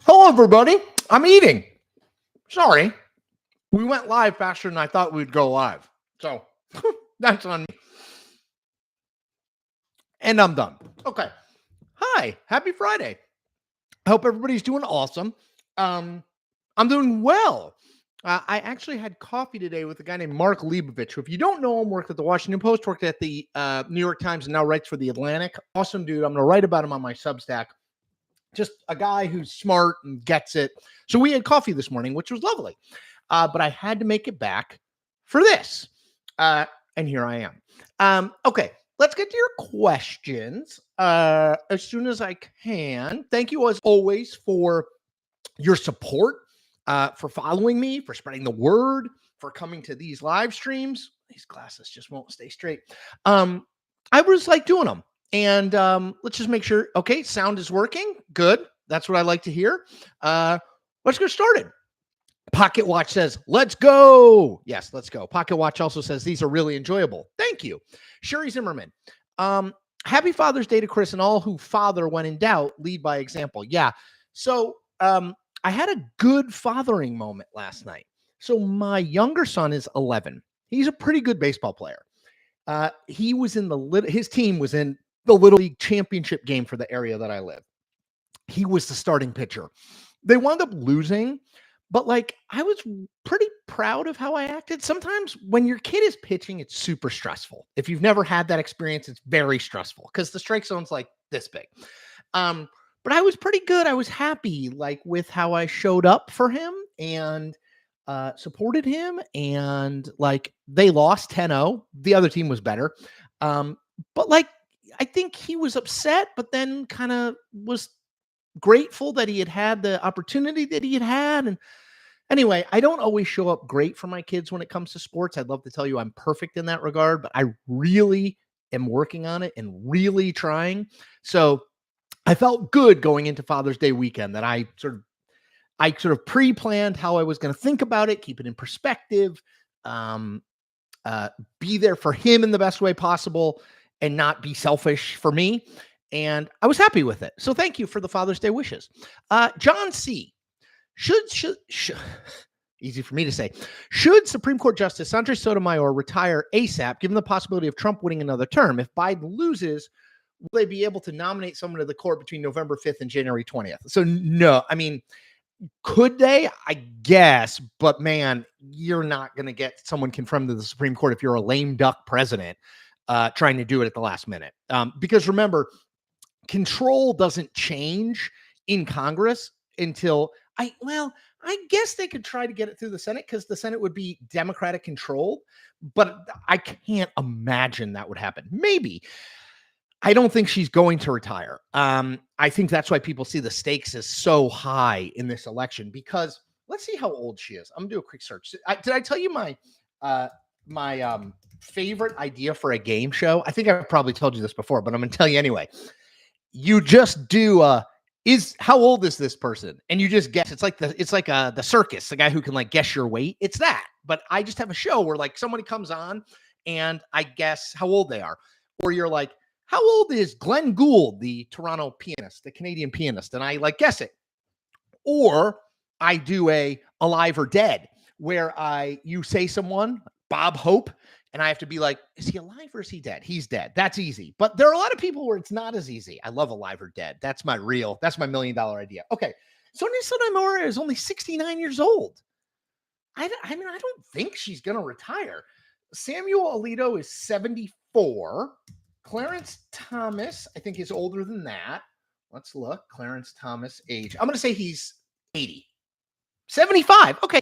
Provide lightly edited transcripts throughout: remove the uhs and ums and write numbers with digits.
Hello, everybody. I'm eating. Sorry. We went live faster than I thought we'd go live. So that's on me. And I'm done. Okay. Hi. Happy Friday. I hope everybody's doing awesome. I'm doing well. I actually had coffee today with a guy named Mark Leibovich, who, if you don't know him, worked at the Washington Post, worked at the New York Times, and now writes for the Atlantic. Awesome dude. I'm going to write about him on my Substack. Just a guy who's smart and gets it. So we had coffee this morning, which was lovely. But I had to make it back for this. And here I am. Okay, let's get to your questions as soon as I can. Thank you, as always, for your support, for following me, for spreading the word, for coming to these live streams. These glasses just won't stay straight. I was like doing them. And let's just make sure, okay, sound is working. Good. That's what I like to hear. Let's get started. Pocket Watch says, let's go. Yes, let's go. Pocket Watch also says, these are really enjoyable. Thank you. Sherry Zimmerman. Happy Father's Day to Chris and all who father when in doubt, lead by example. Yeah. So I had a good fathering moment last night. So my younger son is 11. He's a pretty good baseball player. He was in his team was in the Little League championship game for the area that I live. He was the starting pitcher. They wound up losing, but like I was pretty proud of how I acted. Sometimes when your kid is pitching, it's super stressful. If you've never had that experience, it's very stressful because the strike zone's like this big. But I was pretty good. I was happy like with how I showed up for him and supported him, and like they lost 10-0. The other team was better. But like I think he was upset, but then kind of was grateful that he had the opportunity that he had. And anyway, I don't always show up great for my kids when it comes to sports. I'd love to tell you I'm perfect in that regard, but I really am working on it and really trying. So I felt good going into Father's Day weekend that I sort of pre-planned how I was going to think about it, keep it in perspective, be there for him in the best way possible, and not be selfish for me. And I was happy with it. So thank you for the Father's Day wishes. John C. Should easy for me to say, should Supreme Court Justice Sandra Sotomayor retire ASAP, given the possibility of Trump winning another term? If Biden loses, will they be able to nominate someone to the court between November 5th and January 20th? So no, I mean, could they? I guess, but man, you're not going to get someone confirmed to the Supreme Court if you're a lame duck president trying to do it at the last minute. Because remember, control doesn't change in Congress until I guess they could try to get it through the Senate because the Senate would be Democratic controlled, but I can't imagine that would happen. Maybe. I don't think she's going to retire. I think that's why people see the stakes as so high in this election, because let's see how old she is. I'm gonna do a quick search. Did I tell you my favorite idea for a game show? I think I've probably told you this before, but I'm gonna tell you anyway. You just do how old is this person? And you just guess. It's like the circus, the guy who can like guess your weight. It's that. But I just have a show where like somebody comes on and I guess how old they are. Or you're like, how old is Glenn Gould, the Toronto pianist, the Canadian pianist? And I like guess it. Or I do a alive or dead, where you say someone, Bob Hope, and I have to be like, is he alive or is he dead? He's dead. That's easy. But there are a lot of people where it's not as easy. I love alive or dead. That's my $1 million idea. Okay. Sonia Sotomayor is only 69 years old. I mean, I don't think she's going to retire. Samuel Alito is 74. Clarence Thomas, I think, is older than that. Let's look. Clarence Thomas age. I'm going to say he's 80. 75. Okay.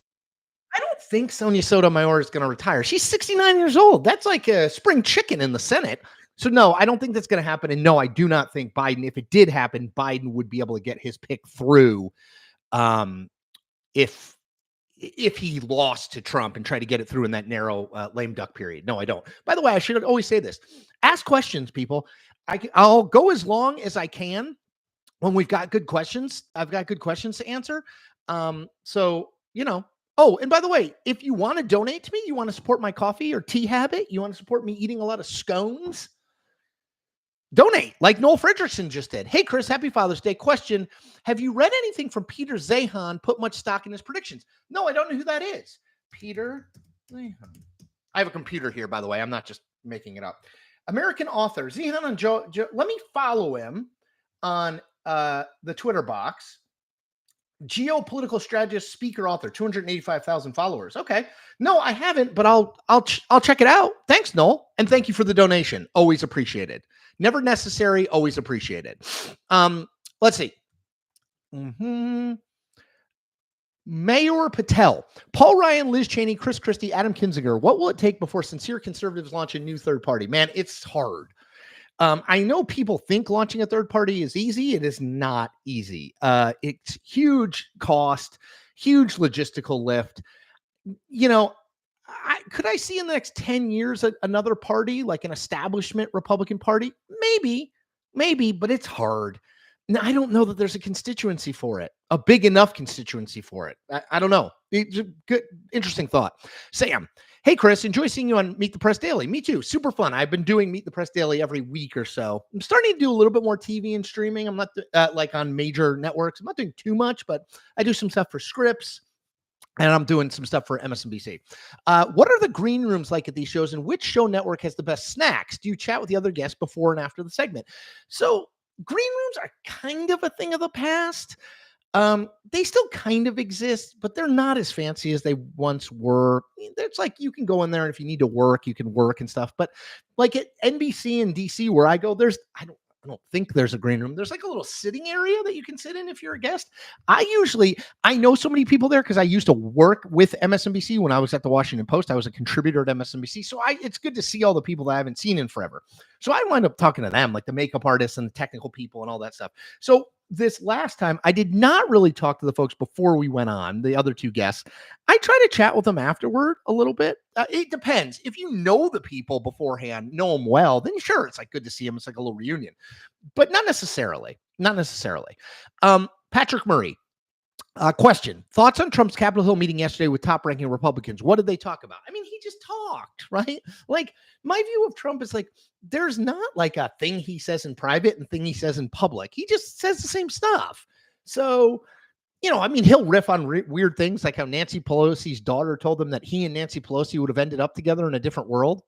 I don't think Sonia Sotomayor is going to retire. She's 69 years old. That's like a spring chicken in the Senate. So no, I don't think that's going to happen. And no, I do not think Biden, if it did happen, Biden would be able to get his pick through if he lost to Trump and try to get it through in that narrow lame duck period. No, I don't. By the way, I should always say this. Ask questions, people. I'll go as long as I can when we've got good questions. I've got good questions to answer. So, you know. Oh, and by the way, if you want to donate to me, you want to support my coffee or tea habit, you want to support me eating a lot of scones, Donate like Noel Fredrickson just did. Hey, Chris, happy Father's Day. Question: have you read anything from Peter Zahan? Put much stock in his predictions? No, I don't know who that is. Peter Zahan. I have a computer here, by the way. I'm not just making it up. American author Zahan on Joe. Let me follow him on the Twitter box. Geopolitical strategist, speaker, author, 285,000 followers. Okay. No, I haven't, but I'll check it out. Thanks, Noel. And thank you for the donation. Always appreciated. Never necessary, always appreciated. Let's see. Mayor Patel, Paul Ryan, Liz Cheney, Chris Christie, Adam Kinzinger. What will it take before sincere conservatives launch a new third party? Man, it's hard. I know people think launching a third party is easy. It is not easy. It's huge cost, huge logistical lift. You know, could I see in the next 10 years another party, like an establishment Republican Party? Maybe, but it's hard. Now, I don't know that there's a constituency for it, a big enough constituency for it. I don't know. Good, interesting thought. Sam, hey, Chris, enjoy seeing you on Meet the Press Daily. Me too. Super fun. I've been doing Meet the Press Daily every week or so. I'm starting to do a little bit more TV and streaming. I'm not like on major networks. I'm not doing too much, but I do some stuff for Scripps. And I'm doing some stuff for MSNBC. What are the green rooms like at these shows, and which show network has the best snacks? Do you chat with the other guests before and after the segment? So green rooms are kind of a thing of the past. They still kind of exist, but they're not as fancy as they once were. It's like you can go in there, and if you need to work, you can work and stuff. But like at NBC and DC, where I go, I don't think there's a green room. There's like a little sitting area that you can sit in if you're a guest. I know so many people there because I used to work with MSNBC when I was at the Washington Post. I was a contributor at MSNBC. So it's good to see all the people that I haven't seen in forever. So I wind up talking to them, like the makeup artists and the technical people and all that stuff. So this last time, I did not really talk to the folks before we went on, the other two guests. I try to chat with them afterward a little bit. It depends. If you know the people beforehand, know them well, then sure, it's like good to see them. It's like a little reunion, but not necessarily. Patrick Murray, question. Thoughts on Trump's Capitol Hill meeting yesterday with top-ranking Republicans? What did they talk about? I mean, he just talked, right? Like, my view of Trump is like, there's not like a thing he says in private and thing he says in public. He just says the same stuff. So, I mean, he'll riff on weird things, like how Nancy Pelosi's daughter told him that he and Nancy Pelosi would have ended up together in a different world.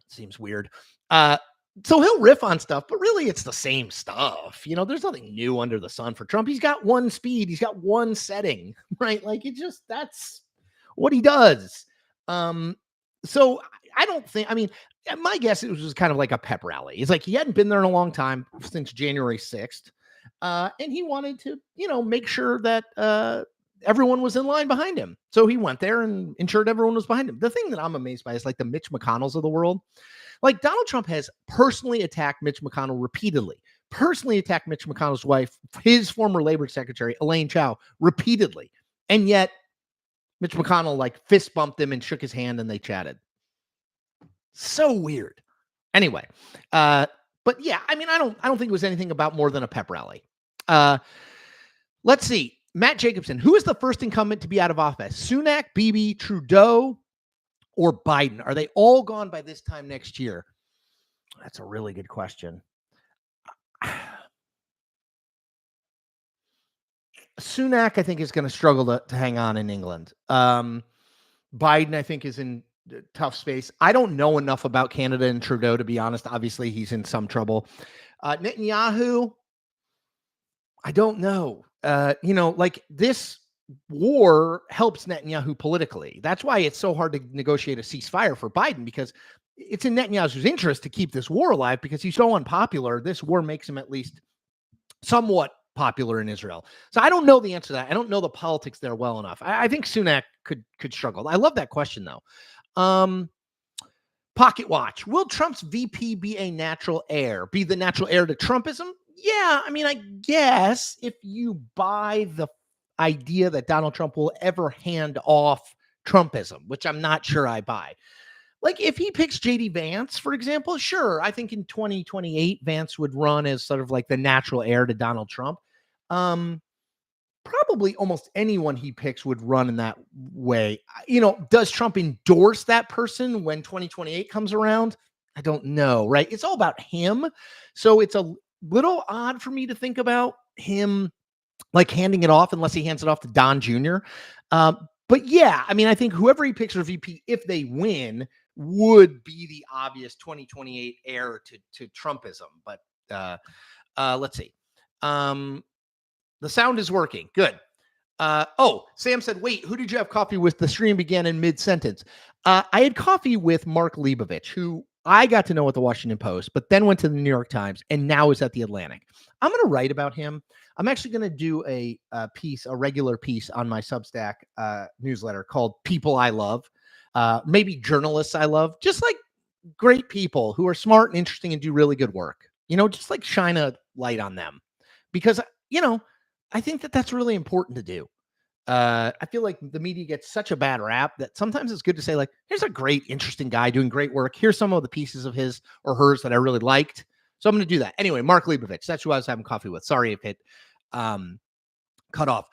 Seems weird. So he'll riff on stuff, but really it's the same stuff. There's nothing new under the sun for Trump. He's got one speed. He's got one setting, right? Like that's what he does. So I don't think, my guess, it was just kind of like a pep rally. It's like he hadn't been there in a long time, since January 6th. And he wanted to, make sure that everyone was in line behind him. So he went there and ensured everyone was behind him. The thing that I'm amazed by is like the Mitch McConnells of the world. Like Donald Trump has personally attacked Mitch McConnell repeatedly, personally attacked Mitch McConnell's wife, his former labor secretary, Elaine Chao, repeatedly. And yet Mitch McConnell like fist bumped him and shook his hand and they chatted. So weird. Anyway, but yeah, I don't think it was anything about more than a pep rally. Let's see. Matt Jacobson, who is the first incumbent to be out of office? Sunak, Bibi, Trudeau, or Biden? Are they all gone by this time next year? That's a really good question. Sunak, I think, is going to struggle to hang on in England. Biden, I think, is in tough space. I don't know enough about Canada and Trudeau, to be honest. Obviously, he's in some trouble. Netanyahu, I don't know. Like this war helps Netanyahu politically. That's why it's so hard to negotiate a ceasefire for Biden, because it's in Netanyahu's interest to keep this war alive, because he's so unpopular. This war makes him at least somewhat popular in Israel. So I don't know the answer to that. I don't know the politics there well enough. I think Sunak could struggle. I love that question though. Pocket Watch. Will Trump's VP be the natural heir to Trumpism? Yeah, I guess if you buy the idea that Donald Trump will ever hand off Trumpism, which I'm not sure I buy. Like if he picks JD Vance, for example, sure, I think in 2028, Vance would run as sort of like the natural heir to Donald Trump. Probably almost anyone he picks would run in that way. Does Trump endorse that person when 2028 comes around? I don't know, right? It's all about him. So it's a little odd for me to think about him like handing it off unless he hands it off to Don Jr. But yeah, I mean, I think whoever he picks for VP, if they win, would be the obvious 2028 heir to Trumpism. But let's see. The sound is working. Good. Sam said, wait, who did you have coffee with? The stream began in mid-sentence. I had coffee with Mark Leibovich, who I got to know at the Washington Post, but then went to the New York Times and now is at the Atlantic. I'm going to write about him. I'm actually going to do a regular piece on my Substack newsletter called People I Love, maybe journalists I love, just like great people who are smart and interesting and do really good work, just like shine a light on them because, I think that that's really important to do. I feel like the media gets such a bad rap that sometimes it's good to say, like, here's a great, interesting guy doing great work. Here's some of the pieces of his or hers that I really liked. So I'm going to do that. Anyway, Mark Leibovich, that's who I was having coffee with. Sorry if it cut off.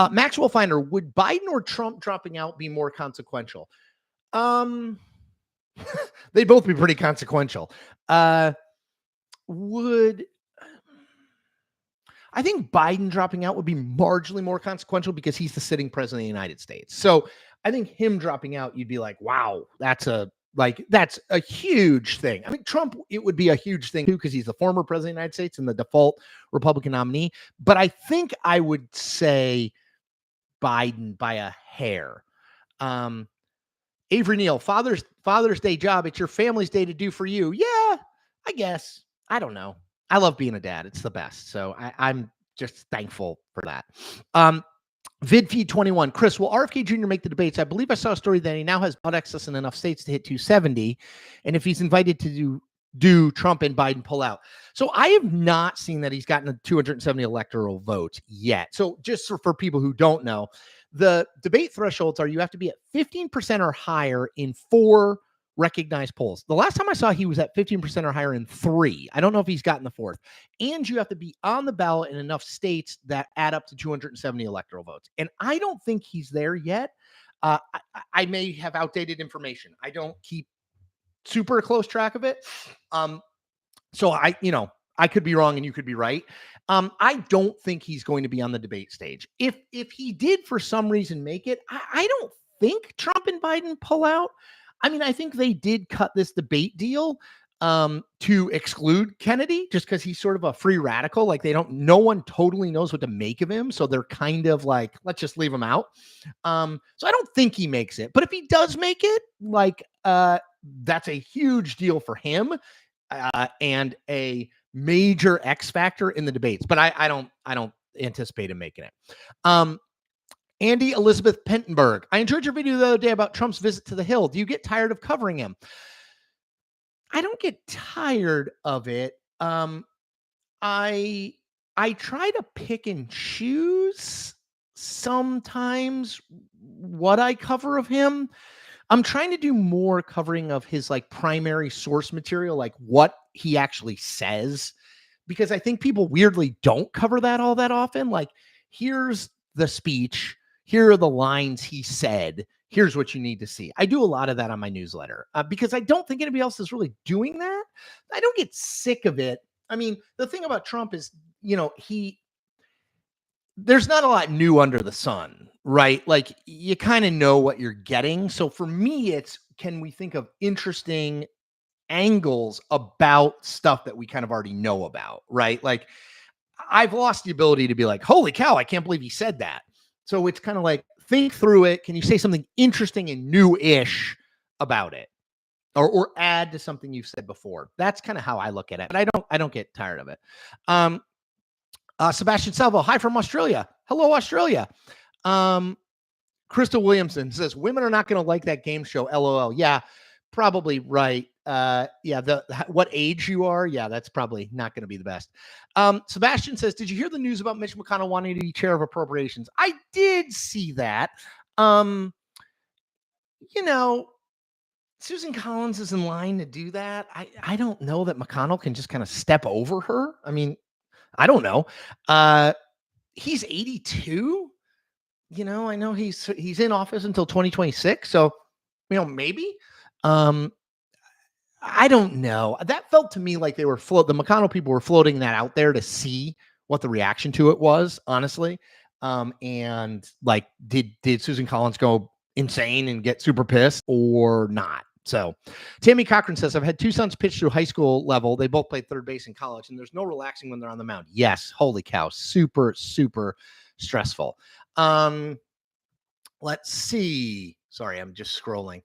Maxwell Finder, would Biden or Trump dropping out be more consequential? They'd both be pretty consequential. I think Biden dropping out would be marginally more consequential because he's the sitting president of the United States. So I think him dropping out, you'd be like, wow, that's a huge thing. I mean, Trump, it would be a huge thing too, because he's the former president of the United States and the default Republican nominee. But I think I would say Biden by a hair. Avery Neal, Father's Day job. It's your family's day to do for you. Yeah, I guess. I don't know. I love being a dad. It's the best. So I'm just thankful for that. VidFeed21. Chris, will RFK Jr. make the debates? I believe I saw a story that he now has ballot access in enough states to hit 270. And if he's invited to do Trump and Biden pull out. So I have not seen that he's gotten a 270 electoral votes yet. So just for people who don't know, the debate thresholds are you have to be at 15% or higher in 4 recognized polls. The last time I saw he was at 15% or higher in 3. I don't know if he's gotten the 4th. And you have to be on the ballot in enough states that add up to 270 electoral votes. And I don't think he's there yet. I may have outdated information. I don't keep super close track of it. So I could be wrong and you could be right. I don't think he's going to be on the debate stage. If he did for some reason make it, I don't think Trump and Biden pull out. I mean, I think they did cut this debate deal to exclude Kennedy just because he's sort of a free radical. Like no one totally knows what to make of him. So they're kind of like, let's just leave him out. So I don't think he makes it, but if he does make it, that's a huge deal for him and a major X factor in the debates, but I don't anticipate him making it. Andy Elizabeth Pentenberg. I enjoyed your video the other day about Trump's visit to the Hill. Do you get tired of covering him? I don't get tired of it. I try to pick and choose sometimes what I cover of him. I'm trying to do more covering of his primary source material, like what he actually says, because I think people weirdly don't cover that all that often. Like, here's the speech. Here are the lines he said. Here's what you need to see. I do a lot of that on my newsletter because I don't think anybody else is really doing that. I don't get sick of it. I mean, the thing about Trump is, there's not a lot new under the sun, right? Like, you kind of know what you're getting. So for me, it's, can we think of interesting angles about stuff that we kind of already know about, right? Like, I've lost the ability to be like, holy cow, I can't believe he said that. So it's kind of like, think through it. Can you say something interesting and new-ish about it? Or add to something you've said before? That's kind of how I look at it. But I don't get tired of it. Sebastian Salvo, hi from Australia. Hello, Australia. Crystal Williamson says, women are not going to like that game show, LOL. Yeah, probably right. What age you are, that's probably not going to be the best. Sebastian says, did you hear the news about Mitch McConnell wanting to be chair of appropriations? I did see that. Susan Collins is in line to do that. I don't know that McConnell can just kind of step over her. I mean, I don't know. He's 82. I know he's in office until 2026. So, maybe. I don't know. That felt to me like they were the McConnell people were floating that out there to see what the reaction to it was, honestly. And like, did Susan Collins go insane and get super pissed or not? So Tammy Cochran says, I've had two sons pitch through high school level. They both played third base in college, and there's no relaxing when they're on the mound. Yes, holy cow, super, super stressful. Let's see. Sorry, I'm just scrolling.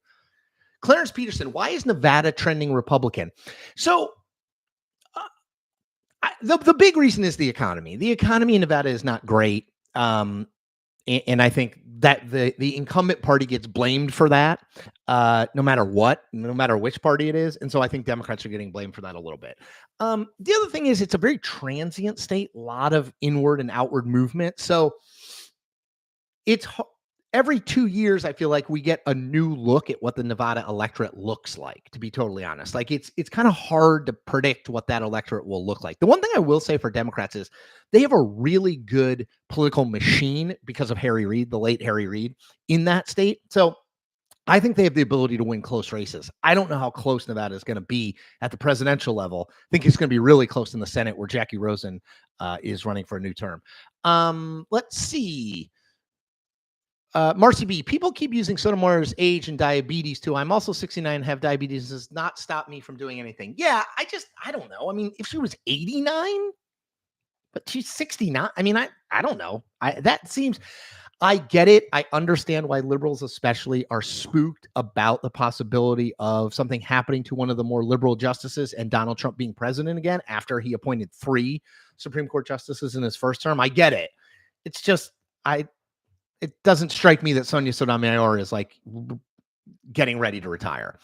Clarence Peterson, why is Nevada trending Republican? So the big reason is the economy. The economy in Nevada is not great. And I think that the incumbent party gets blamed for that, no matter what, no matter which party it is. And so I think Democrats are getting blamed for that a little bit. The other thing is it's a very transient state, a lot of inward and outward movement. So it's every 2 years, I feel like we get a new look at what the Nevada electorate looks like, to be totally honest. Like it's kind of hard to predict what that electorate will look like. The one thing I will say for Democrats is they have a really good political machine because of Harry Reid, the late Harry Reid, in that state. So I think they have the ability to win close races. I don't know how close Nevada is going to be at the presidential level. I think it's going to be really close in the Senate where Jackie Rosen is running for a new term. Let's see. Marcy B, people keep using Sotomayor's age and diabetes too. I'm also 69 and have diabetes. Does not stop me from doing anything. Yeah, I don't know. I mean, if she was 89, but she's 69. I mean, I don't know. I get it. I understand why liberals especially are spooked about the possibility of something happening to one of the more liberal justices and Donald Trump being president again after he appointed 3 Supreme Court justices in his first term. I get it. It's just, it doesn't strike me that Sonia Sotomayor is like getting ready to retire.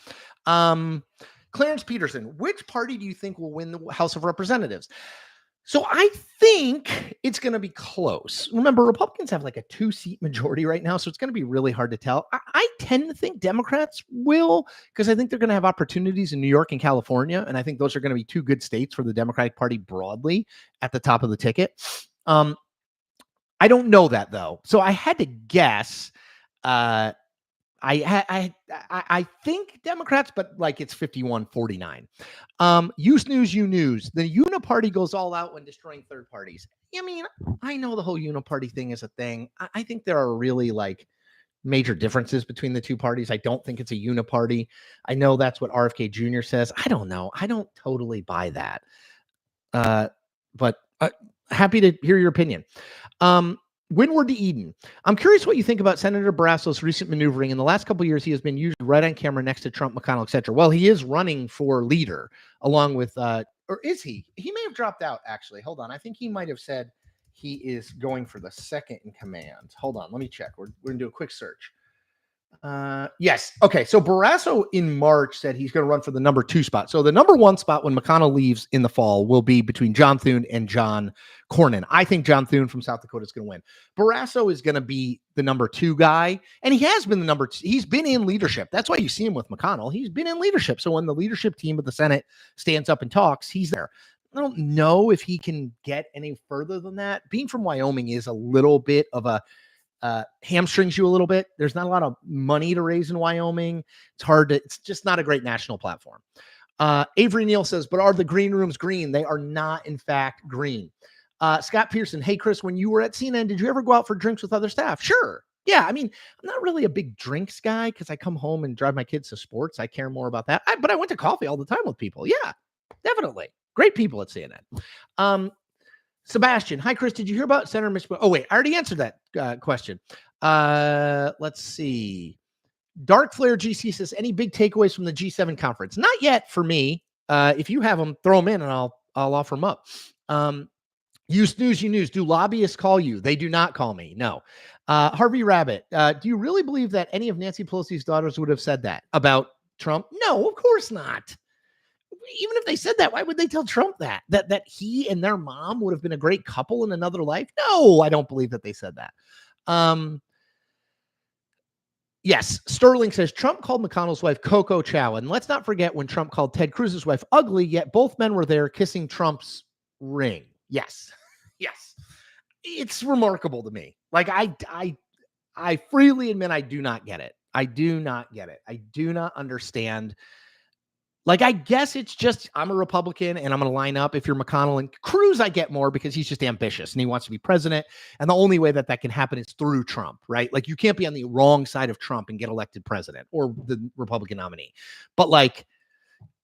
Clarence Peterson, which party do you think will win the House of Representatives? So I think it's going to be close. Remember, Republicans have like a 2-seat majority right now, so it's going to be really hard to tell. I tend to think Democrats will, because I think they're going to have opportunities in New York and California, and I think those are going to be 2 good states for the Democratic Party broadly at the top of the ticket. I don't know that though. So I had to guess. I think Democrats, but like it's 51-49. Use News, you news. The Uniparty goes all out when destroying third parties. I mean, I know the whole Uniparty thing is a thing. I think there are really like major differences between the two parties. I don't think it's a uniparty. I know that's what RFK Jr. says. I don't know. I don't totally buy that. But happy to hear your opinion. Windward to Eden. I'm curious what you think about Senator Barrasso's recent maneuvering. In the last couple of years, he has been used right on camera next to Trump, McConnell, etc. Well, he is running for leader along with, or is he? He may have dropped out, actually. Hold on. I think he might have said he is going for the second in command. Hold on. Let me check. We're going to do a quick search. Yes. Okay. So Barrasso in March said he's going to run for the number 2 spot. So the number 1 spot when McConnell leaves in the fall will be between John Thune and John Cornyn. I think John Thune from South Dakota is going to win. Barrasso is going to be the number 2 guy. And he has been the number 2. He's been in leadership. That's why you see him with McConnell. He's been in leadership. So when the leadership team of the Senate stands up and talks, he's there. I don't know if he can get any further than that. Being from Wyoming is a little bit of a, hamstrings you a little bit. There's not a lot of money to raise in Wyoming. It's just not a great national platform. Avery Neal says, but are the green rooms green? They are not, in fact, green. Scott Pearson, hey, Chris, when you were at CNN, did you ever go out for drinks with other staff? Sure. Yeah, I mean, I'm not really a big drinks guy because I come home and drive my kids to sports. I care more about that. But I went to coffee all the time with people. Yeah, definitely. Great people at CNN. Sebastian, hi, Chris. Did you hear about Senator Mitch? Oh, wait, I already answered that question. Let's see. Dark Flare GC says, any big takeaways from the G7 conference? Not yet for me. If you have them, throw them in and I'll offer them up. Use News, you news. Do lobbyists call you? They do not call me. No. Harvey Rabbit, do you really believe that any of Nancy Pelosi's daughters would have said that about Trump? No, of course not. Even if they said that, why would they tell Trump that he and their mom would have been a great couple in another life? No, I don't believe that they said that. Yes, Sterling says Trump called McConnell's wife Coco Chow. And let's not forget when Trump called Ted Cruz's wife ugly, yet both men were there kissing Trump's ring. Yes. Yes. It's remarkable to me. Like I freely admit I do not get it. I do not get it. I do not understand Like, I guess it's just I'm a Republican and I'm going to line up. If you're McConnell and Cruz, I get more because he's just ambitious and he wants to be president. And the only way that that can happen is through Trump, right? Like, you can't be on the wrong side of Trump and get elected president or the Republican nominee. But like,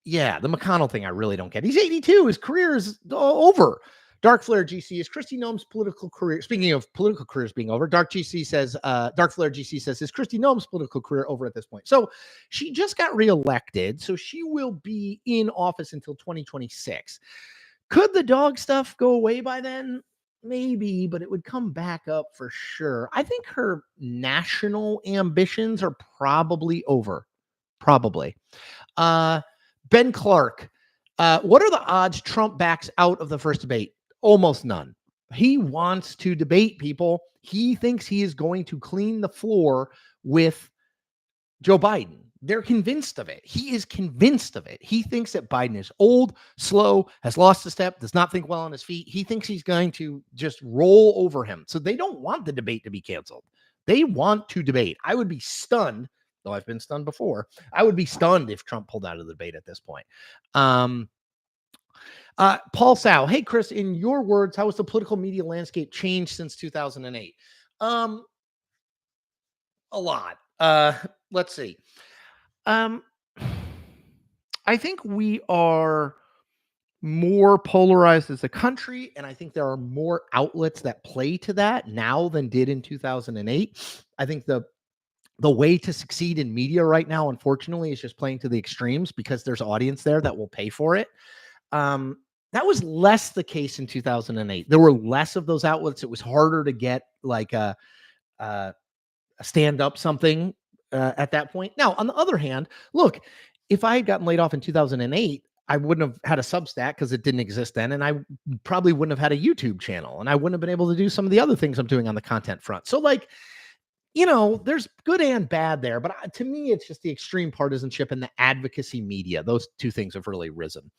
yeah, the McConnell thing, I really don't get. He's 82. His career is over. Dark Flare GC is Kristi Noem's political career. Speaking of political careers being over, Dark Flare GC says, is Kristi Noem's political career over at this point? So she just got reelected, so she will be in office until 2026. Could the dog stuff go away by then? Maybe, but it would come back up for sure. I think her national ambitions are probably over. Probably. Ben Clark, what are the odds Trump backs out of the first debate? Almost none. He wants to debate people. He thinks he is going to clean the floor with Joe Biden. They're convinced of it. He is convinced of it. He thinks that Biden is old, slow, has lost a step, does not think well on his feet. He thinks he's going to just roll over him. So they don't want the debate to be canceled. They want to debate. I would be stunned, though I've been stunned before. I would be stunned if Trump pulled out of the debate at this point. Paul Sow, hey, Chris, in your words, how has the political media landscape changed since 2008? A lot. Let's see. I think we are more polarized as a country, and I think there are more outlets that play to that now than did in 2008. I think the way to succeed in media right now, unfortunately, is just playing to the extremes because there's audience there that will pay for it. That was less the case in 2008. There were less of those outlets. It was harder to get like a stand up something at that point. Now, on the other hand, look, if I had gotten laid off in 2008, I wouldn't have had a Substack because it didn't exist then. And I probably wouldn't have had a YouTube channel, and I wouldn't have been able to do some of the other things I'm doing on the content front. So like, there's good and bad there, but to me, it's just the extreme partisanship and the advocacy media. Those two things have really risen.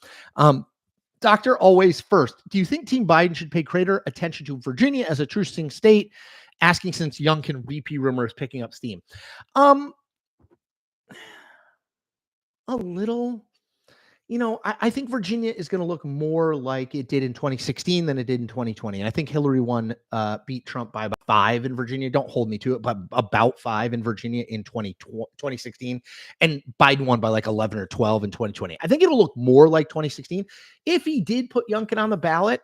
Doctor Always First, do you think Team Biden should pay greater attention to Virginia as a true swing state? Asking since Youngkin repeat rumors picking up steam. A little. I think Virginia is going to look more like it did in 2016 than it did in 2020. And I think Hillary beat Trump by about 5 in Virginia. Don't hold me to it, but about 5 in Virginia in 2016. And Biden won by like 11 or 12 in 2020. I think it'll look more like 2016. If he did put Youngkin on the ballot,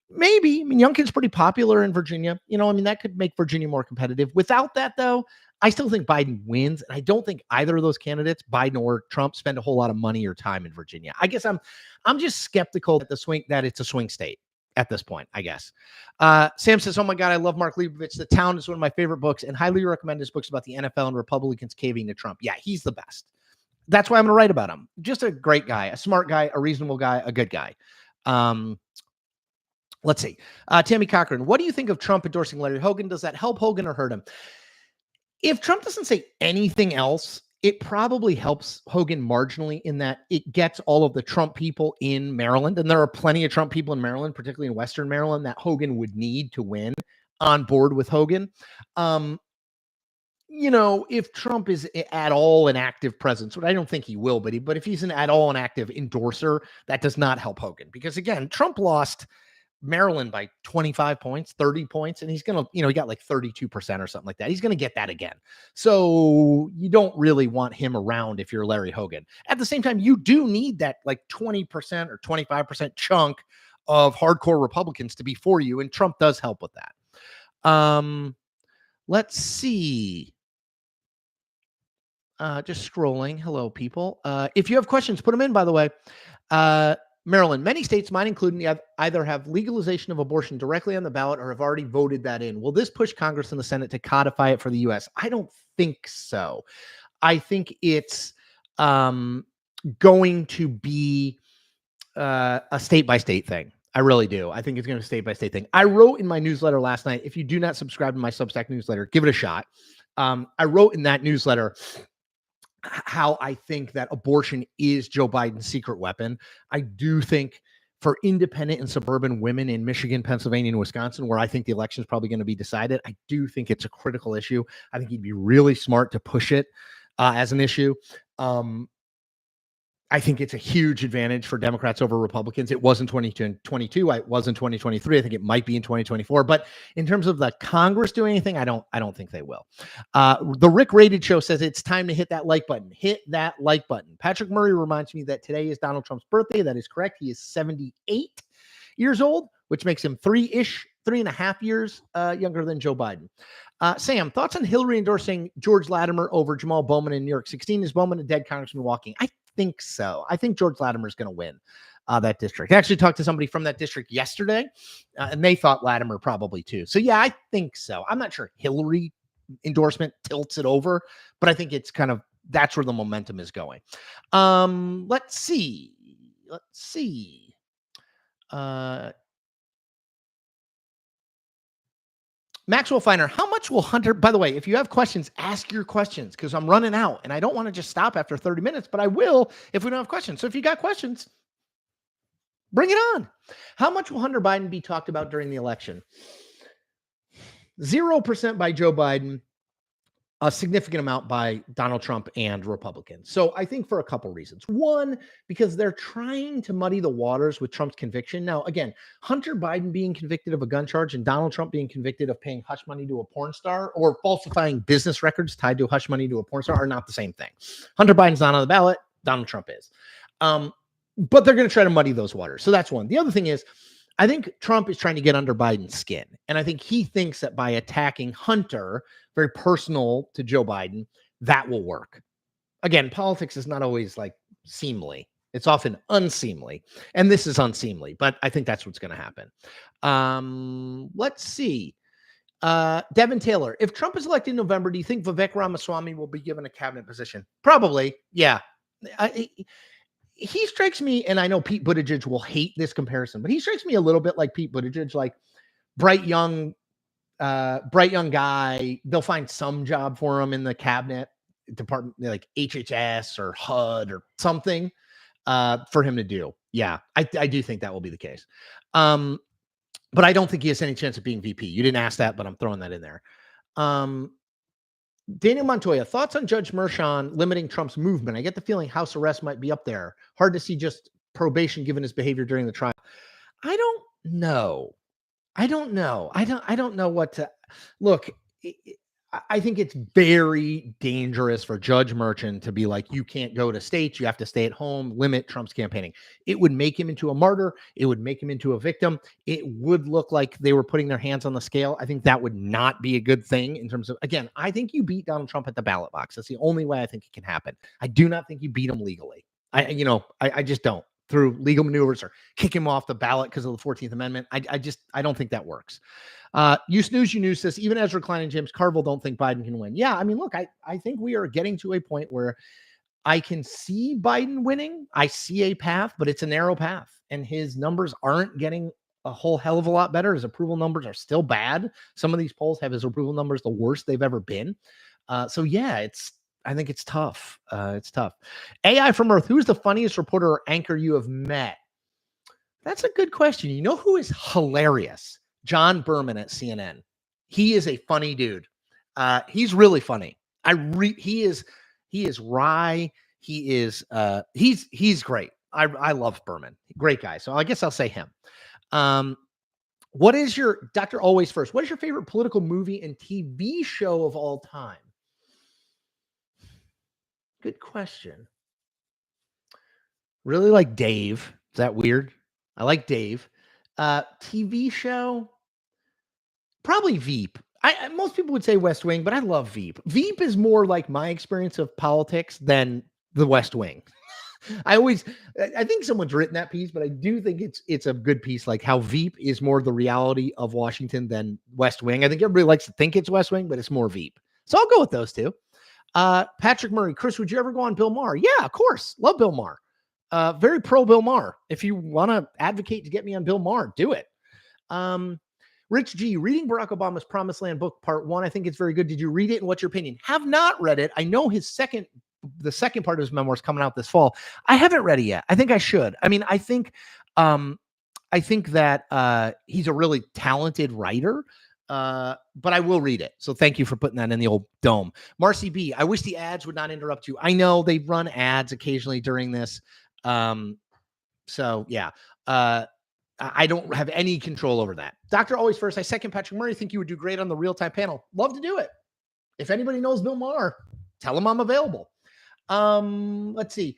maybe. I mean, Youngkin's pretty popular in Virginia. That could make Virginia more competitive. Without that, though, I still think Biden wins. And I don't think either of those candidates, Biden or Trump, spend a whole lot of money or time in Virginia. I guess I'm just skeptical that it's a swing state at this point, I guess. Sam says, oh my God, I love Mark Leibovich. The Town is one of my favorite books and highly recommend his books about the NFL and Republicans caving to Trump. Yeah, he's the best. That's why I'm going to write about him. Just a great guy, a smart guy, a reasonable guy, a good guy. Let's see. Tammy Cochran, what do you think of Trump endorsing Larry Hogan? Does that help Hogan or hurt him? If Trump doesn't say anything else, it probably helps Hogan marginally in that it gets all of the Trump people in Maryland, and there are plenty of Trump people in Maryland, particularly in Western Maryland, that Hogan would need to win, on board with Hogan. If Trump is at all an active presence, but I don't think he will, but if he's at all an active endorser, that does not help Hogan. Because again, Trump lost Maryland by 25 points, 30 points, and he's going to, he got like 32% or something like that. He's going to get that again. So you don't really want him around if you're Larry Hogan. At the same time, you do need that like 20% or 25% chunk of hardcore Republicans to be for you, and Trump does help with that. Let's see. Just scrolling. Hello, people. If you have questions, put them in, by the way. Maryland, many states, mine including, either have legalization of abortion directly on the ballot or have already voted that in. Will this push Congress and the Senate to codify it for the U.S.? I don't think so. I think it's going to be a state-by-state thing. I really do. I think it's going to be a state-by-state thing. I wrote in my newsletter last night, if you do not subscribe to my Substack newsletter, give it a shot. I wrote in that newsletter how I think that abortion is Joe Biden's secret weapon. I do think for independent and suburban women in Michigan, Pennsylvania, and Wisconsin, where I think the election is probably going to be decided, I do think it's a critical issue. I think he'd be really smart to push it as an issue. I think it's a huge advantage for Democrats over Republicans. It was in 2022. It was in 2023. I think it might be in 2024. But in terms of the Congress doing anything, I don't think they will. The Rick Rated Show says it's time to hit that like button. Hit that like button. Patrick Murray reminds me that today is Donald Trump's birthday. That is correct. He is 78 years old, which makes him 3.5 years younger than Joe Biden. Sam, thoughts on Hillary endorsing George Latimer over Jamal Bowman in New York 16? Is Bowman a dead congressman walking? I think so. I think George Latimer is going to win that district. I actually talked to somebody from that district yesterday, and they thought Latimer probably too. So yeah, I think so. I'm not sure Hillary endorsement tilts it over, but I think it's kind of, that's where the momentum is going. Let's see. Maxwell Finer, how much will Hunter, by the way, if you have questions, ask your questions because I'm running out and I don't want to just stop after 30 minutes, but I will if we don't have questions. So if you got questions, bring it on. How much will Hunter Biden be talked about during the election? 0% by Joe Biden, a significant amount by Donald Trump and Republicans. So I think for a couple reasons. One, because they're trying to muddy the waters with Trump's conviction. Now, again, Hunter Biden being convicted of a gun charge and Donald Trump being convicted of paying hush money to a porn star or falsifying business records tied to hush money to a porn star are not the same thing. Hunter Biden's not on the ballot. Donald Trump is. But they're going to try to muddy those waters. So that's one. The other thing is, I think Trump is trying to get under Biden's skin. And I think he thinks that by attacking Hunter, very personal to Joe Biden, that will work. Again, politics is not always like seemly. It's often unseemly. And this is unseemly, but I think that's what's going to happen. Let's see. Devin Taylor, if Trump is elected in November, do you think Vivek Ramaswamy will be given a cabinet position? Probably. Yeah. He strikes me, and I know Pete Buttigieg will hate this comparison, but he strikes me a little bit like Pete Buttigieg, like bright young guy. They'll find some job for him in the cabinet department, like HHS or HUD or something for him to do. Yeah, I do think that will be the case. But I don't think he has any chance of being VP. You didn't ask that, but I'm throwing that in there. Daniel Montoya, thoughts on Judge Merchan limiting Trump's movement? I get the feeling house arrest might be up there. Hard to see just probation given his behavior during the trial. I don't know. I don't know what to look. I think it's very dangerous for Judge Merchan to be like, you can't go to states. You have to stay at home, limit Trump's campaigning. It would make him into a martyr. It would make him into a victim. It would look like they were putting their hands on the scale. I think that would not be a good thing in terms of, again, I think you beat Donald Trump at the ballot box. That's the only way I think it can happen. I do not think you beat him legally. I just don't. Through legal maneuvers or kick him off the ballot because of the 14th Amendment. I don't think that works. You Snooze says, even Ezra Klein and James Carville don't think Biden can win. Yeah, I mean, look, I think we are getting to a point where I can see Biden winning. I see a path, but it's a narrow path. And his numbers aren't getting a whole hell of a lot better. His approval numbers are still bad. Some of these polls have his approval numbers the worst they've ever been. So yeah, I think it's tough. It's tough. AI from Earth, who's the funniest reporter or anchor you have met? That's a good question. You know who is hilarious? John Berman at CNN. He is a funny dude. He's really funny. He is wry. He's great. I love Berman. Great guy. So I guess I'll say him. What is your Dr. Always First? What is your favorite political movie and TV show of all time? Good question. Really like Dave. Is that weird? I like Dave. TV show, probably Veep. Most people would say West Wing, but I love Veep. Veep is more like my experience of politics than the West Wing. I think someone's written that piece, but I do think it's a good piece, like how Veep is more the reality of Washington than West Wing. I think everybody likes to think it's West Wing, but it's more Veep. So I'll go with those two. Patrick Murray, Chris, would you ever go on Bill Maher? Yeah, of course. Love Bill Maher. Very pro Bill Maher. If you want to advocate to get me on Bill Maher, do it. Rich G, reading Barack Obama's Promised Land book, part 1. I think it's very good. Did you read it? And what's your opinion? Have not read it. I know the second part of his memoir is coming out this fall. I haven't read it yet. I think I should. I mean, I think that he's a really talented writer. but I will read it. So thank you for putting that in the old dome. Marcy B, I wish the ads would not interrupt you. I know they run ads occasionally during this. So yeah, I don't have any control over that. Dr. Always First, I second Patrick Murray. Think you would do great on the real-time panel. Love to do it. If anybody knows Bill Maher, tell him I'm available. Let's see.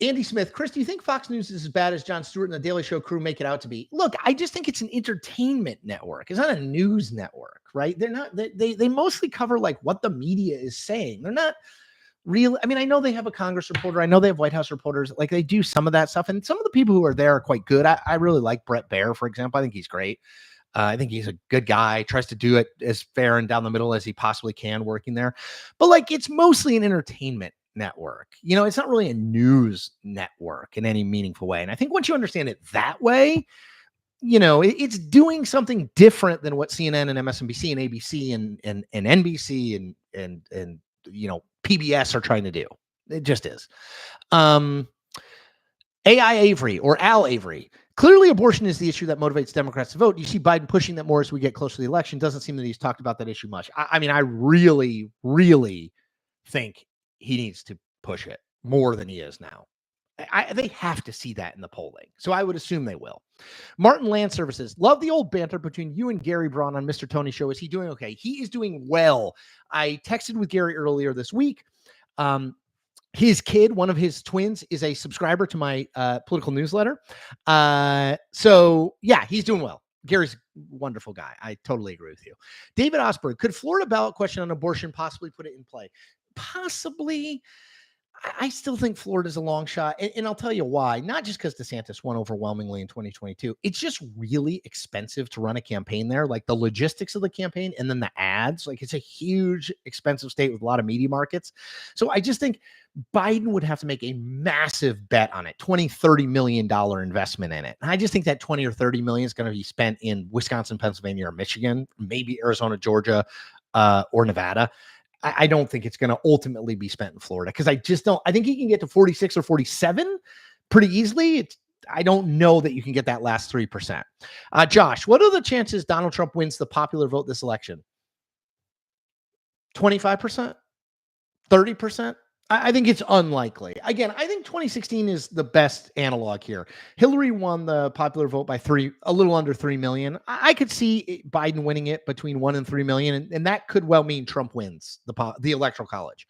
Andy Smith, Chris, do you think Fox News is as bad as Jon Stewart and the Daily Show crew make it out to be? Look, I just think it's an entertainment network. It's not a news network, right? They're not, they mostly cover like what the media is saying. They're not real. I mean, I know they have a Congress reporter. I know they have White House reporters. Like they do some of that stuff. And some of the people who are there are quite good. I really like Brett Baer, for example. I think he's great. I think he's a good guy, tries to do it as fair and down the middle as he possibly can working there. But like, it's mostly an entertainment network. You know, it's not really a news network in any meaningful way. And I think once you understand it that way, you know, it's doing something different than what CNN and MSNBC and ABC and NBC and you know, PBS are trying to do. It just is. AI Avery or Al Avery. Clearly, abortion is the issue that motivates Democrats to vote. You see Biden pushing that more as we get closer to the election. Doesn't seem that he's talked about that issue much. I mean, I really, really think he needs to push it more than he is now. They have to see that in the polling. So I would assume they will. Martin Land Services. Love the old banter between you and Gary Braun on Mr. Tony Show. Is he doing okay? He is doing well. I texted with Gary earlier this week. His kid, one of his twins, is a subscriber to my political newsletter. So yeah, he's doing well. Gary's a wonderful guy. I totally agree with you. David Osberg, could Florida ballot question on abortion possibly put it in play? Possibly. I still think Florida's a long shot. And I'll tell you why. Not just because DeSantis won overwhelmingly in 2022. It's just really expensive to run a campaign there. Like the logistics of the campaign and then the ads. Like it's a huge, expensive state with a lot of media markets. So I just think Biden would have to make a massive bet on it. $20-30 million investment in it. And I just think that 20 or 30 million is going to be spent in Wisconsin, Pennsylvania, or Michigan, maybe Arizona, Georgia, or Nevada. I don't think it's going to ultimately be spent in Florida because I just don't. I think he can get to 46 or 47 pretty easily. I don't know that you can get that last 3%. Josh, what are the chances Donald Trump wins the popular vote this election? 25%? 30%? I think it's unlikely. Again, I think 2016 is the best analog here. Hillary won the popular vote by a little under 3 million. I could see Biden winning it between 1 and 3 million, and that could well mean Trump wins the Electoral College.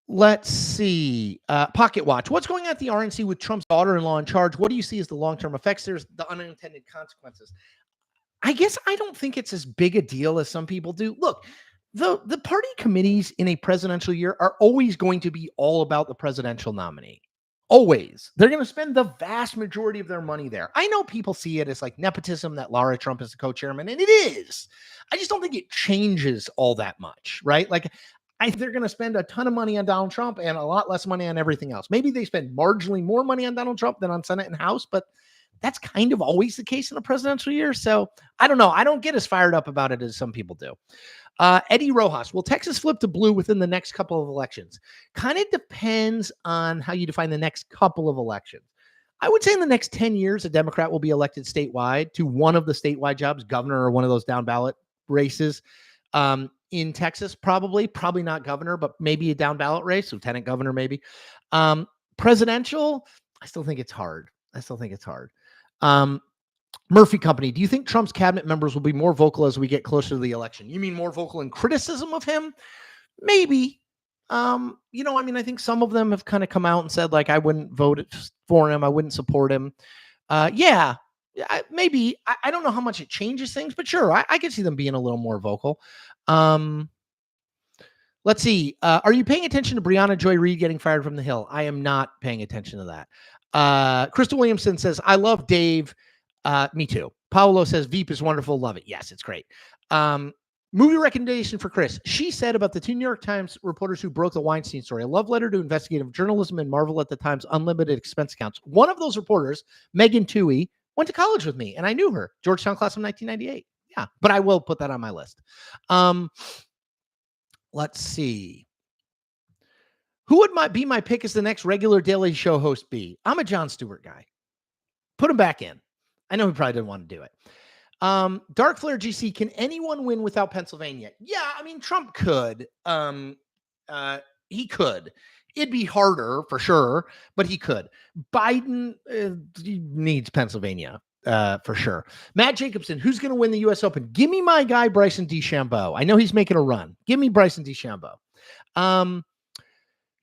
Let's see. Pocket Watch. What's going on at the RNC with Trump's daughter-in-law in charge? What do you see as the long-term effects? There's the unintended consequences. I guess I don't think it's as big a deal as some people do. Look, the party committees in a presidential year are always going to be all about the presidential nominee. Always. They're going to spend the vast majority of their money there. I know people see it as like nepotism that Lara Trump is the co-chairman, and it is. I just don't think it changes all that much, right? Like, they're going to spend a ton of money on Donald Trump and a lot less money on everything else. Maybe they spend marginally more money on Donald Trump than on Senate and House, but that's kind of always the case in a presidential year. So I don't know. I don't get as fired up about it as some people do. Eddie Rojas, will Texas flip to blue within the next couple of elections? Kind of depends on how you define the next couple of elections. I would say in the next 10 years, a Democrat will be elected statewide to one of the statewide jobs, governor or one of those down ballot races. In Texas, probably not governor, but maybe a down ballot race, lieutenant governor, maybe. Presidential, I still think it's hard. Murphy Company, do you think Trump's cabinet members will be more vocal as we get closer to the election? You mean more vocal in criticism of him? Maybe. I think some of them have kind of come out and said, like, I wouldn't vote for him. I wouldn't support him. Maybe. I don't know how much it changes things, but sure, I could see them being a little more vocal. Let's see. Are you paying attention to Breonna Joy Reid getting fired from the Hill? I am not paying attention to that. Crystal Williamson says, I love Dave. Me too. Paolo says, Veep is wonderful. Love it. Yes, it's great. Movie recommendation for Chris. She said about the two New York Times reporters who broke the Weinstein story, a love letter to investigative journalism and marvel at the Times' unlimited expense accounts. One of those reporters, Megan Toohey, went to college with me, and I knew her. Georgetown class of 1998. Yeah, but I will put that on my list. Let's see. Who would be my pick as the next regular Daily Show host be? I'm a Jon Stewart guy. Put him back in. I know he probably didn't want to do it. Dark Flare GC, can anyone win without Pennsylvania? Yeah, I mean, Trump could. He could. It'd be harder for sure, but he could. Biden needs Pennsylvania for sure. Matt Jacobson, who's going to win the U.S. Open? Give me my guy, Bryson DeChambeau. I know he's making a run. Give me Bryson DeChambeau.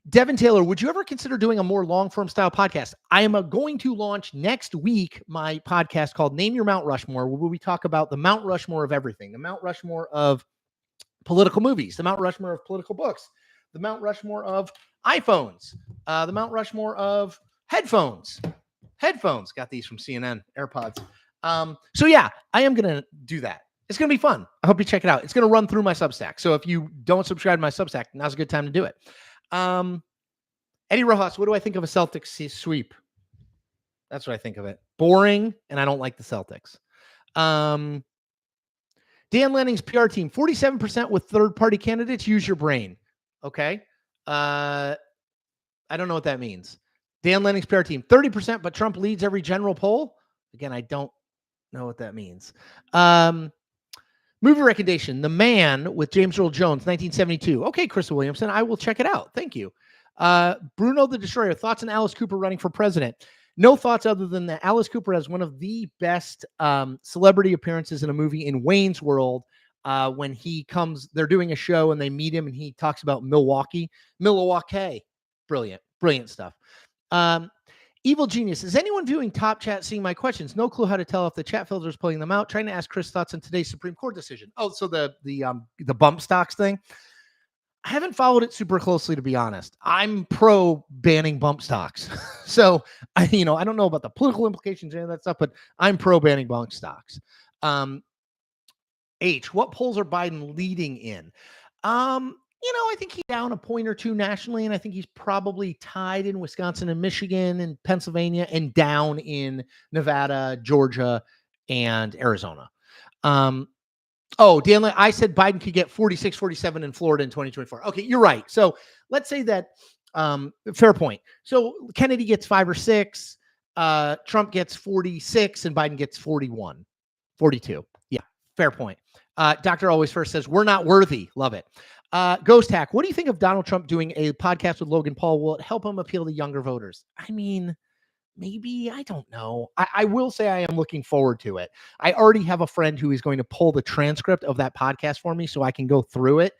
Devin Taylor, would you ever consider doing a more long-form style podcast? I am going to launch next week my podcast called Name Your Mount Rushmore, where we talk about the Mount Rushmore of everything, the Mount Rushmore of political movies, the Mount Rushmore of political books, the Mount Rushmore of iPhones, the Mount Rushmore of headphones. Headphones, got these from CNN, AirPods. So yeah, I am going to do that. It's going to be fun. I hope you check it out. It's going to run through my Substack. So if you don't subscribe to my Substack, now's a good time to do it. Eddie Rojas, what do I think of a Celtics sweep? That's what I think of it. Boring, and I don't like the Celtics. Dan Lenning's PR team, 47% with third-party candidates. Use your brain. Okay. I don't know what that means. Dan Lenning's PR team, 30%, but Trump leads every general poll. Again, I don't know what that means. Movie recommendation, The Man with James Earl Jones, 1972. Okay, Crystal Williamson, I will check it out. Thank you. Bruno the Destroyer, thoughts on Alice Cooper running for president? No thoughts other than that Alice Cooper has one of the best celebrity appearances in a movie in Wayne's World. When he comes, they're doing a show and they meet him and he talks about Milwaukee. Brilliant stuff. Evil Genius, is anyone viewing Top Chat seeing my questions? No clue how to tell if the chat filter is pulling them out. Trying to ask Chris thoughts on today's Supreme Court decision. Oh, so the bump stocks thing. I haven't followed it super closely, to be honest. I'm pro banning bump stocks. So I don't know about the political implications and that stuff, but I'm pro banning bump stocks. H, what polls are Biden leading in? I think he's down a point or two nationally, and I think he's probably tied in Wisconsin and Michigan and Pennsylvania and down in Nevada, Georgia, and Arizona. Dan, I said Biden could get 46, 47 in Florida in 2024. Okay, you're right. So let's say that, fair point. So Kennedy gets 5 or 6, Trump gets 46, and Biden gets 41, 42. Yeah, fair point. Dr. Always First says, we're not worthy. Love it. Ghost Hack, what do you think of Donald Trump doing a podcast with Logan Paul? Will it help him appeal to younger voters? I mean, maybe, I don't know. I will say I am looking forward to it. I already have a friend who is going to pull the transcript of that podcast for me so I can go through it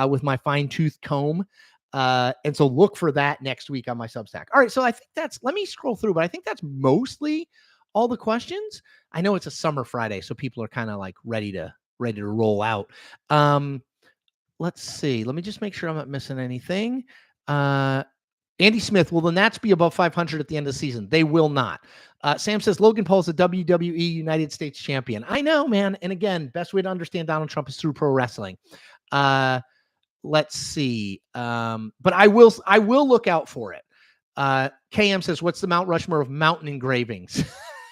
with my fine-tooth comb. And so look for that next week on my Substack. All right, so I think let me scroll through, but I think that's mostly all the questions. I know it's a summer Friday, so people are kind of like ready to roll out. Let's see. Let me just make sure I'm not missing anything. Andy Smith, will the Nats be above 500 at the end of the season? They will not. Sam says, Logan Paul is a WWE United States champion. I know, man. And again, best way to understand Donald Trump is through pro wrestling. Let's see. But I will look out for it. KM says, what's the Mount Rushmore of mountain engravings?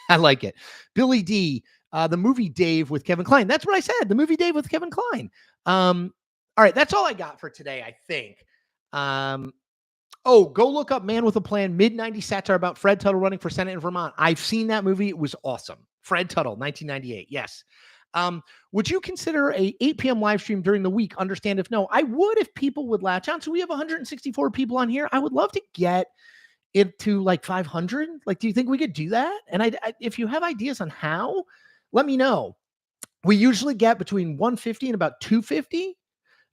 I like it. Billy D, the movie Dave with Kevin Kline. That's what I said. The movie Dave with Kevin Kline. All right, that's all I got for today, I think. Go look up Man with a Plan, mid-90s satire about Fred Tuttle running for Senate in Vermont. I've seen that movie. It was awesome. Fred Tuttle, 1998. Yes. Would you consider a 8 p.m. live stream during the week? Understand if no. I would if people would latch on. So we have 164 people on here. I would love to get it to like 500. Like, do you think we could do that? And if you have ideas on how, let me know. We usually get between 150 and about 250.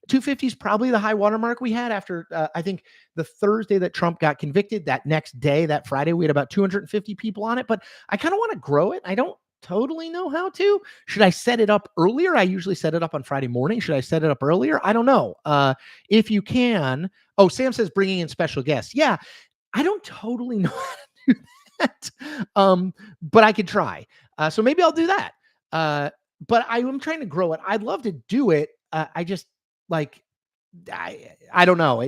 250 is probably the high watermark we had after, I think, the Thursday that Trump got convicted. That next day, that Friday, we had about 250 people on it. But I kind of want to grow it. I don't totally know how to. Should I set it up earlier? I usually set it up on Friday morning. Should I set it up earlier? I don't know. If you can. Oh, Sam says bringing in special guests. Yeah, I don't totally know how to do that. But I could try. So maybe I'll do that. But I am trying to grow it. I'd love to do it. I just, I don't know.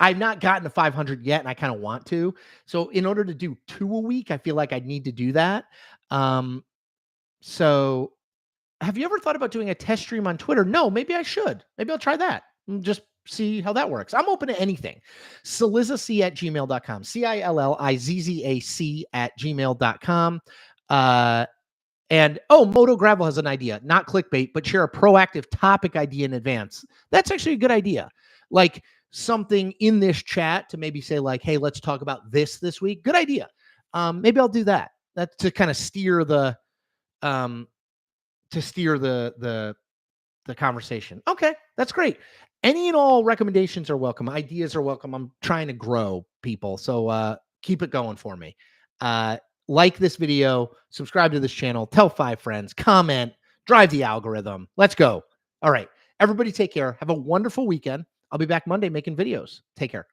I've not gotten to 500 yet, and I kind of want to. So in order to do 2 a week, I feel like I'd need to do that. So have you ever thought about doing a test stream on Twitter? No, maybe I should. Maybe I'll try that and just see how that works. I'm open to anything. Silizzac@gmail.com. CILLIZZAC@gmail.com. And Moto Gravel has an idea, not clickbait, but share a proactive topic idea in advance. That's actually a good idea. Like something in this chat to maybe say like, hey, let's talk about this week. Good idea. Maybe I'll do that. That's to kind of steer the conversation. Okay, that's great. Any and all recommendations are welcome. Ideas are welcome. I'm trying to grow, people. So keep it going for me. Like this video, subscribe to this channel, tell 5 friends, comment, drive the algorithm. Let's go. All right. Everybody take care. Have a wonderful weekend. I'll be back Monday making videos. Take care.